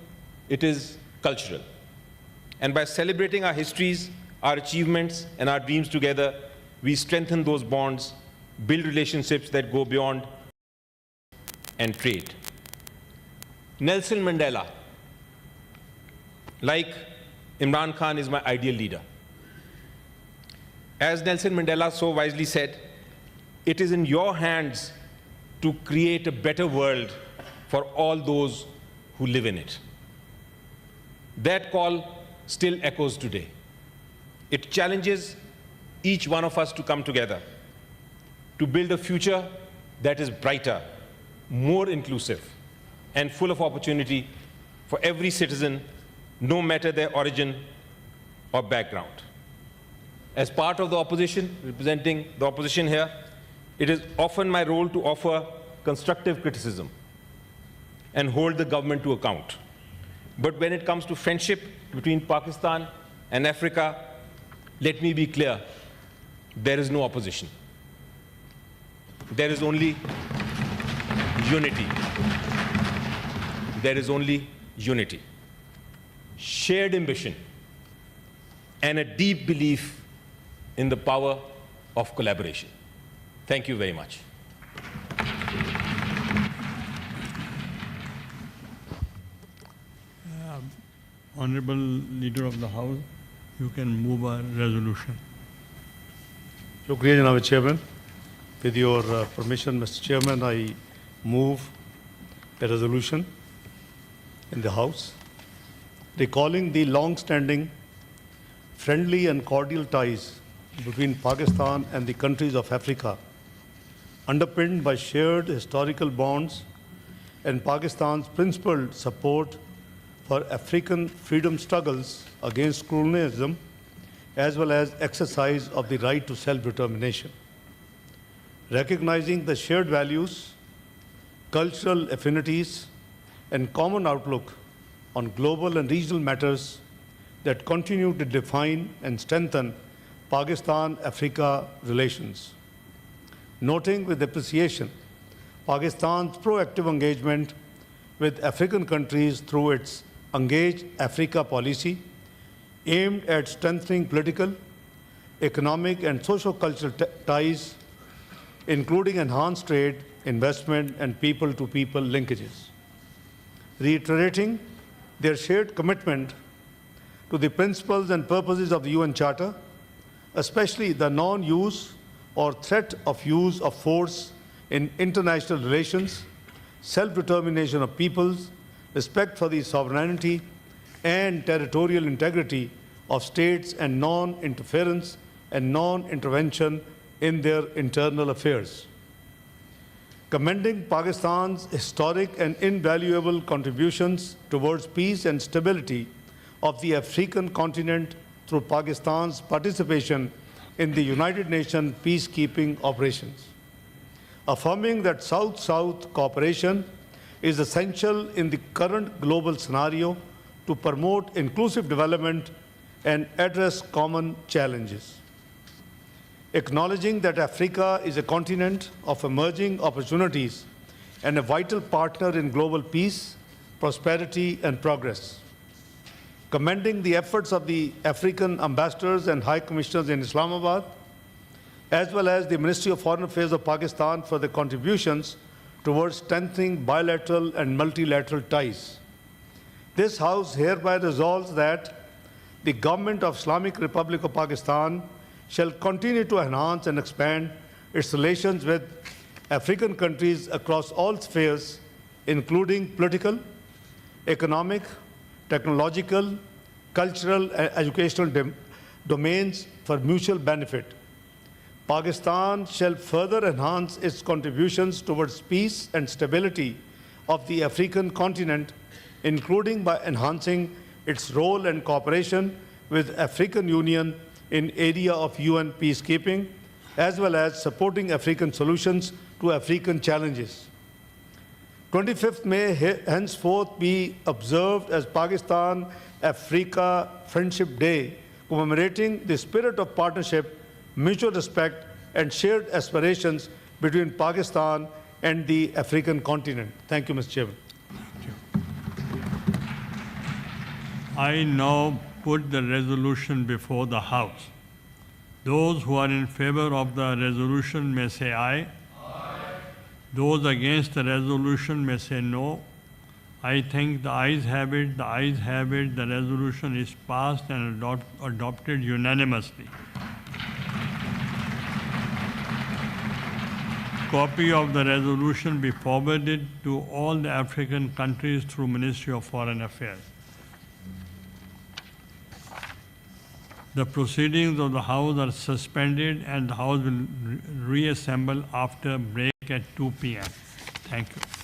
it is cultural. And by celebrating our histories, our achievements, and our dreams together, we strengthen those bonds, build relationships that go beyond and trade. Nelson Mandela, like Imran Khan, is my ideal leader. As Nelson Mandela so wisely said, it is in your hands to create a better world for all those who live in it. That call still echoes today. It challenges each one of us to come together, to build a future that is brighter, more inclusive, and full of opportunity for every citizen, no matter their origin or background. As part of the opposition, representing the opposition here, it is often my role to offer constructive criticism and hold the government to account. But when it comes to friendship between Pakistan and Africa, let me be clear, there is no opposition. There is only unity. There is only unity, shared ambition, and a deep belief in the power of collaboration. Thank you very much. Honorable Leader of the House, you can move a resolution. Shukriya, Janab Chairman. With your permission, Mr. Chairman, I move a resolution in the House recalling the long-standing friendly and cordial ties between Pakistan and the countries of Africa, underpinned by shared historical bonds and Pakistan's principled support for African freedom struggles against colonialism, as well as exercise of the right to self-determination. Recognizing the shared values, cultural affinities, and common outlook on global and regional matters that continue to define and strengthen Pakistan-Africa relations. Noting with appreciation Pakistan's proactive engagement with African countries through its Engage Africa policy, aimed at strengthening political, economic, and socio-cultural ties, including enhanced trade, investment, and people-to-people linkages. Reiterating their shared commitment to the principles and purposes of the UN Charter, especially the non-use or threat of use of force in international relations, self-determination of peoples, respect for the sovereignty and territorial integrity of states, and non-interference and non-intervention in their internal affairs. Commending Pakistan's historic and invaluable contributions towards peace and stability of the African continent through Pakistan's participation in the United Nations peacekeeping operations. Affirming that South-South cooperation is essential in the current global scenario to promote inclusive development and address common challenges. Acknowledging that Africa is a continent of emerging opportunities and a vital partner in global peace, prosperity, and progress. Commending the efforts of the African ambassadors and high commissioners in Islamabad, as well as the Ministry of Foreign Affairs of Pakistan for their contributions towards strengthening bilateral and multilateral ties. This House hereby resolves that the Government of Islamic Republic of Pakistan shall continue to enhance and expand its relations with African countries across all spheres, including political, economic, technological, cultural, and educational domains for mutual benefit. Pakistan shall further enhance its contributions towards peace and stability of the African continent, including by enhancing its role and cooperation with African Union in area of UN peacekeeping, as well as supporting African solutions to African challenges. 25th May henceforth be observed as Pakistan-Africa Friendship Day, commemorating the spirit of partnership, mutual respect, and shared aspirations between Pakistan and the African continent. Thank you, Mr. Chairman. I now put the resolution before the House. Those who are in favor of the resolution may say aye. Aye. Those against the resolution may say no. I think the ayes have it, the ayes have it. The resolution is passed and adopted unanimously. Copy of the resolution be forwarded to all the African countries through Ministry of Foreign Affairs. The proceedings of the House are suspended and the House will reassemble after break at 2 p.m. Thank you.